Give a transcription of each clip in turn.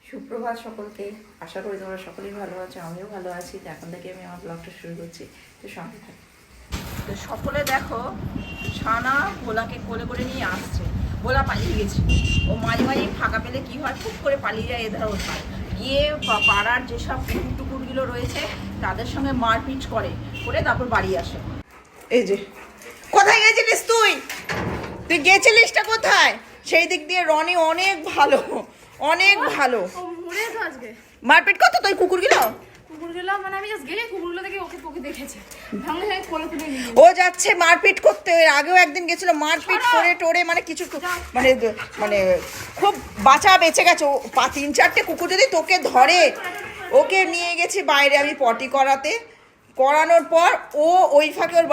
সুপ্রভাত সকলকে। আশা করি তোমরা সকলেই ভালো আছো, আমিও ভালো আছি। তো এখন থেকে আমি আমার ব্লগটা শুরু করছি, তো সঙ্গে থাকি। তো সকলে দেখো, ছানা ভোলাকে কোলে করে নিয়ে আসছে। ভোলা পালিয়ে গেছে। ও মাঝে মাঝে ফাঁকা পেলে কি হয়, খুব করে পালিয়ে যায় এধার ওধার গিয়ে পাড়ার যেসব কুকুর টুকুরগুলো রয়েছে তাদের সঙ্গে মারপিট করে তারপর বাড়ি আসে। এই যে কোথায় গেছিলিস তুই? তুই গেছিলিসটা কোথায়? সেই দিক দিয়ে রনি অনেক ভালো, অনেক ভালো। মারপিট করতো তুই কুকুরগুলো? মানে আমি জাস্ট গেলে কুকুরগুলো দেখে ওকে দেখেছে, ও যাচ্ছে মারপিট করতে। এর আগেও একদিন গেছিল, মারপিট করে টোরে মানে কিছু মানে মানে খুব বাঁচা বেঁচে গেছে। 3-4টে কুকুর যদি তোকে ধরে, ওকে নিয়ে গেছি বাইরে আমি পটি করানোর পর ও ওই ফাঁকে ওর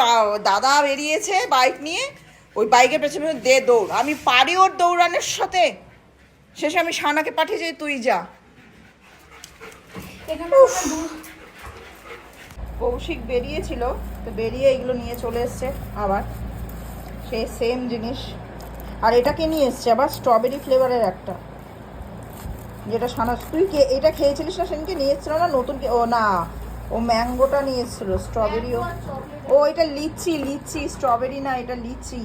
দাদা বেরিয়েছে বাইক নিয়ে, ওই বাইকের পেছনে দে দৌড়। আমি পারি ওর দৌড়ানোর সাথে। শেষে আমি সানাকে পাঠিয়েছি তুই যা। কৌশিক বেরিয়েছিল, তো বেরিয়ে এগুলো নিয়ে চলে এসছে আবার সেই সেম জিনিস। আর এটাকে নিয়ে এসছে আবার স্ট্রবেরি ফ্লেভারের একটা, যেটা সানা তুই এটা খেয়েছিলিস না সেদিনকে? নিয়ে এসছিল না নতুন? ও না, ও ম্যাঙ্গোটা নিয়ে এসছিল, স্ট্রবেরিও। ও এটা লিচি স্ট্রবেরি না, এটা লিচি।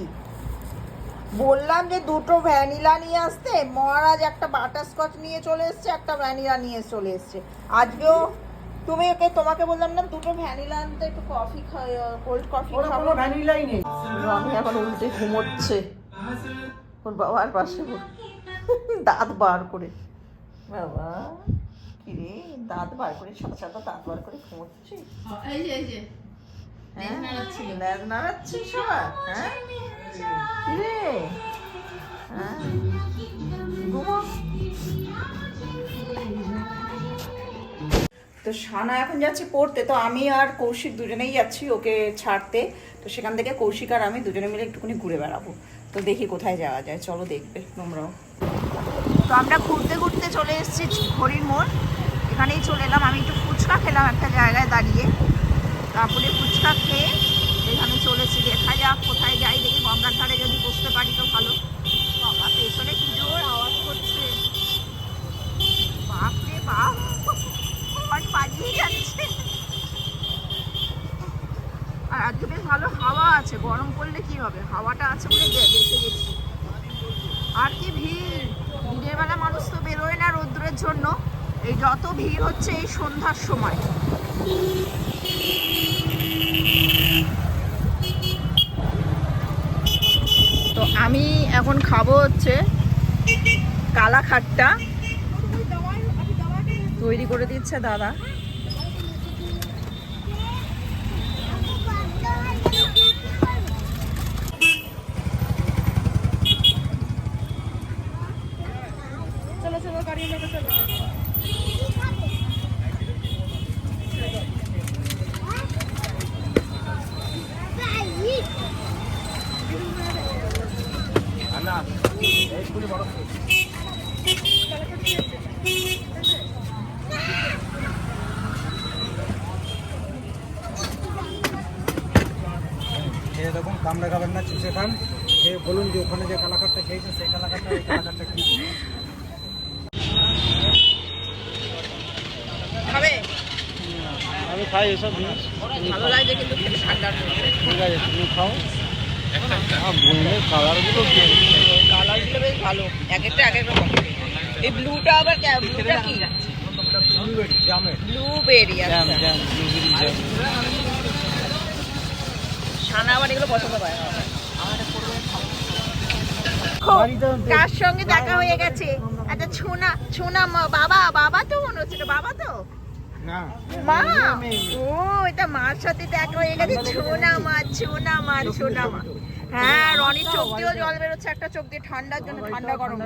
বললাম যে দুটো ভ্যানিলা নিয়ে আসতে, মহারাজ একটা বাটারস্কচ নিয়ে চলে এসছে, একটা ভ্যানিলা নিয়ে চলে এসছে। আজকেও তোমাকে বললাম না দুটো ভ্যানিলা আনতে, একটু কফি কোল্ড কফি খাবো। ভ্যানিলাই নেই। রনি এখন উল্টে ঘুমোচ্ছে ওর বাবার পাশে, দাঁত বার করে। বাবা কিরে, দাঁত বার করে, সাদা দাঁত বার করে ঘুমোচ্ছে। লেজ নাড়াচ্ছিস সবার? হ্যাঁ কিরে, হ্যাঁ ঘুমো। তো সানা এখন যাচ্ছে পড়তে, তো আমি আর কৌশিক দুজনেই যাচ্ছি ওকে ছাড়তে। তো সেখান থেকে কৌশিক আর আমি দুজনে মিলে একটুখানি ঘুরে বেড়াবো। তো দেখি কোথায় যাওয়া যায়, চলো দেখবে তোমরাও। তো আমরা ঘুরতে ঘুরতে চলে এসেছি হরিণ মোড়, এখানেই চলে এলাম। আমি একটু ফুচকা খেলাম একটা জায়গায় দাঁড়িয়ে, তারপরে ফুচকা খেয়ে এখানে চলেছি। দেখা যাক কোথায় যাই, দেখি গঙ্গার ধারে যদি বসতে পারি তো ভালো। বাবা পেছনে কি জোর আওয়াজ করছে, বাপরে বাপ, বাজিয়ে যাচ্ছে। আর আজকে বেশ ভালো হাওয়া আছে, গরম পড়লে কি হবে, হাওয়াটা আছে বলে বেঁচে গেছি। আর কি ভিড়, দিনের বেলা মানুষ তো বেরোয় না রোদ্রের জন্য, এই যত ভিড় হচ্ছে এই সন্ধ্যার সময়। তো আমি এখন খাবো হচ্ছে কালাখাট্টা, তৈরি করে দিচ্ছে দাদা। চলো গাড়ি মেরে চলো। এরকম কামড়া খাবেন না, চুষে খান। বলুন যে ওখানে যে কালাকারটা খেয়েছে সেই কালাকারটা কি খাবে? আমি খাই এসব জিনিস, ভালো লাগে কিন্তু খেতে ঠান্ডার মধ্যে। ঠিক আছে তুমি খাও। বললে কালারগুলো কালারগুলো বেশ ভালো, এক একটা এক এক রকম। এই ব্লুটা আবার ব্লুটা কি? ব্লুবেরি। সানা আবার এগুলো পছন্দ করে। কার সঙ্গে দেখা হয়ে গেছে? একটা ছোনা বাবা তো মনে হচ্ছে, বাবা তো না মা। ও এটা মার সাথে দেখা হয়ে গেছে। ছোনা মা। হ্যাঁ, রনির চোখ দিয়েও জল বেরোচ্ছে, একটা চোখ দিয়ে ঠান্ডার জন্য, ঠান্ডা গরম।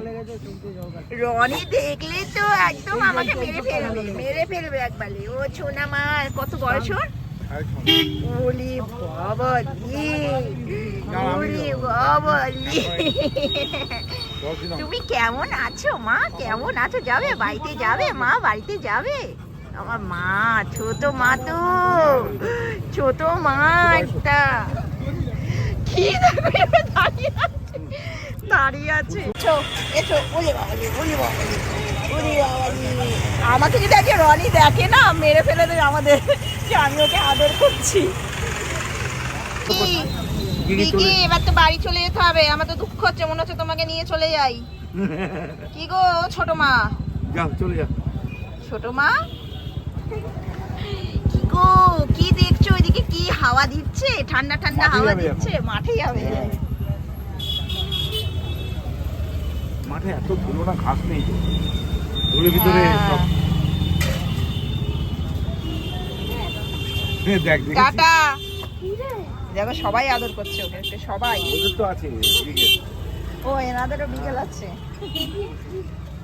রনি দেখলে তো একদম আমাকে মেরে ফেলবে একবারে। ও ছোনা মা, কত বয়স ওর? ওলি বাবালি। তুমি কেমন আছো মা? কেমন আছো? যাবে বাড়িতে যাবে মা? বাড়িতে যাবে? আমার মা, ছোট মা তো, ছোট মা একটা। কি দাঁড়িয়ে আছে। এসো, ওলে বাবালি। আমাকে যদি আজকে রনি দেখে না মেরে ফেলে দেবে আমাদের, যে আমি ওকে আদর করছি। কি এবার তো বাড়ি চলে যেতে হবে, আমার তো দুঃখ হচ্ছে, মনে হচ্ছে তোমাকে নিয়ে চলে যাই। কি গো ছোট মা, যাও চলে যাও। ছোট মা কি গো, কি দেখছো ওইদিকে? কি হাওয়া দিচ্ছে, ঠান্ডা ঠান্ডা হাওয়া দিচ্ছে। মাঠে যাবে? মাঠে এত ধুলো না, ঘাস নেই তো, ধুলোর ভিতরে সব। দেখ দেখ টাটা। দেখো সবাই আদর করছে ওকে, সবাই। ওদের তো আছে এদিকে। ও এনাদেরও বিকেল আছে।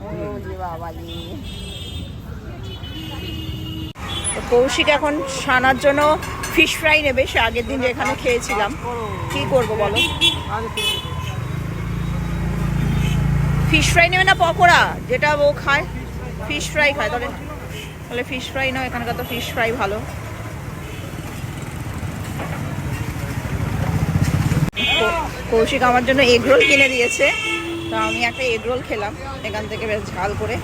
ও যে বাবা রে। তো কৌশিক এখন সানার জন্য ফিশ ফ্রাই নেবে, সে আগের দিন যেখানে খেয়েছিলাম। কি করব বলো? ফিশ ফ্রাই নেবে না পকোড়া, যেটা ও খায়? ফিশ ফ্রাই খায়, তাহলে ফিশ ফ্রাই নাও, এখানকার তো ফিশ ফ্রাই ভালো। কৌশিক আমার জন্য এগ রোল কিনে দিয়েছে, তো আমি একটা এগ রোল খেলাম এখান থেকে বেশ ঝাল করে।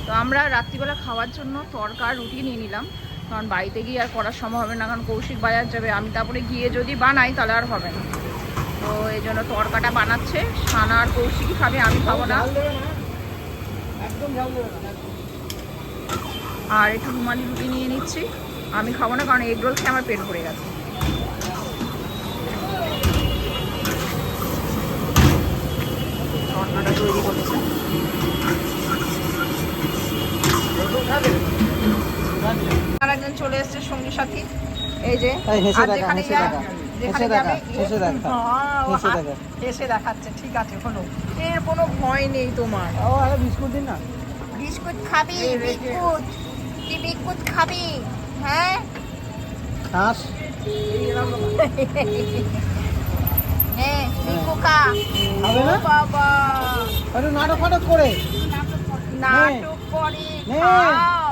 তো আমরা রাত্রিবেলা খাওয়ার জন্য তরকা রুটি নিয়ে নিলাম, কারণ বাড়িতে গিয়ে আর করার সম্ভব হবে না, কারণ কৌশিক বাজার যাবে, আমি তারপরে গিয়ে যদি বানাই তাহলে আর হবে না। তো এই জন্য তরকাটা বানাচ্ছে, সানা আর কৌশিকই খাবে, আমি খাবো না। আর একটু রুমালি রুটি নিয়ে নিচ্ছি, আমি খাবো না, কারণ এগ রোল খেয়ে আমার পেট ভরে গেছে। তরকাটা তৈরি করছে। আর একজন চলে এসছে সঙ্গী সাথী, এই যে এসে দেখাচ্ছে। ঠিক আছে হলো, এর কোনো ভয় নেই তোমার। ও আরে বিস্কুট দিন না। বিস্কুট খাবি? বিস্কুট? তুই বিস্কুট খাবি? হ্যাঁ খাস হ্যাঁ বিকুকা খাবে না বাবা, আরে নাটক ফাটক করে নাটক করে নে। খাও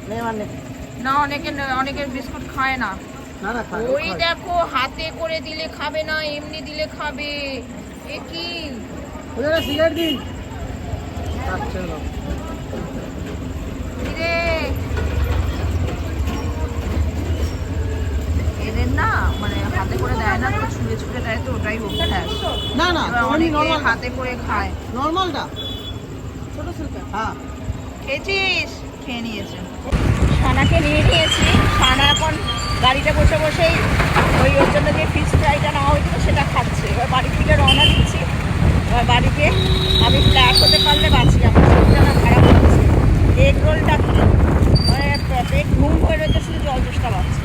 নে মানে না। অনেকের বিস্কুট খায় না। না না খাও। ওই দেখো হাতে করে দিলে খাবে না, এমনি দিলে খাবে। এ কি ওরা সিগারেট দিন। আচ্ছা রে, এদের না মানে হাতে করে দেয় না, তো ছুঁড়ে ছুঁড়ে দেয়, তো ওটাই অভ্যাস। না না অনেকে নরমাল হাতে করে খায়। নরমালটা ছোট সিলকা। হ্যাঁ খেয়েছিস? খেয়ে নিয়েছে। সানাকে নিয়ে নিয়েছি, সানা এখন গাড়িতে বসে বসেই ওর জন্য যে ফিশ ফ্রাইটা নেওয়া হয়েছিল সেটা খাচ্ছে। এবার বাড়ি থেকে রওনা দিচ্ছি, এবার বাড়িতে আমি ফ্ল্যাট হতে পারলে বাঁচি, আমার শরীরটা না খারাপ লাগছে। এগ রোলটা মানে পেট ঘুম হয়ে রয়েছে, শুধু জল চেষ্টা পাচ্ছে।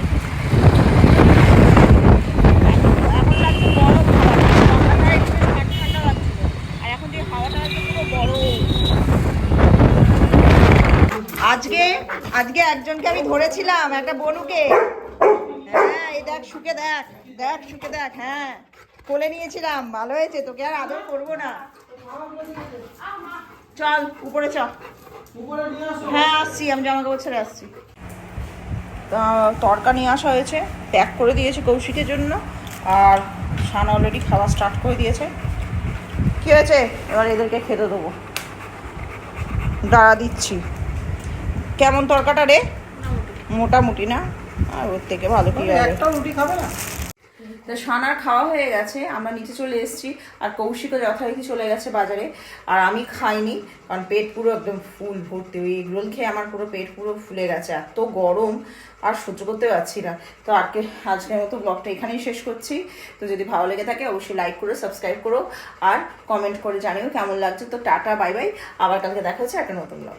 এখন লাগছে গরম হাওয়া, ঠান্ডা একটু ঠান্ডা লাগছিল, আর এখন যে হাওয়াটা লাগছে পুরো গরম। আজকে একজনকে আমি ধরেছিলাম, একটা বনুকে। হ্যাঁ এই দেখ শুকে দেখ, শুকে দেখ। হ্যাঁ কোলে নিয়েছিলাম, ভালো হয়েছে, তোকে আর আদর করবো না। চল উপরে চল। হ্যাঁ আসছি, আমি জামা কাপড় ছেড়ে আসছি। তরকা নিয়ে আসা হয়েছে, প্যাক করে দিয়েছে কৌশিকের জন্য, আর সানা অলরেডি খাওয়া স্টার্ট করে দিয়েছে। কি হয়েছে? এবার এদেরকে খেতে দেবো, দাঁড়া দিচ্ছি। কেমন তরকাটা রে? মোটামুটি না, আর ওর থেকে ভালো কি হবে? একটা রুটি খাবে না। তো সানার খাওয়া হয়ে গেছে, আমরা নিচে চলে এসেছি, আর কৌশিকও যথারীতি চলে গেছে বাজারে, আর আমি খাইনি, কারণ পেট পুরো একদম ফুল ভর্তি। ওই এগ রোল খেয়ে আমার পুরো পেট পুরো ফুলে গেছে, এত গরম আর সহ্য করতে পারছি না। তো আজকের মতো ব্লগটা এখানেই শেষ করছি। তো যদি ভালো লেগে থাকে অবশ্যই লাইক করো, সাবস্ক্রাইব করো, আর কমেন্ট করে জানিও কেমন লাগছে। তো টাটা, বাই বাই, আবার কালকে দেখা হচ্ছে একটা নতুন ব্লগ।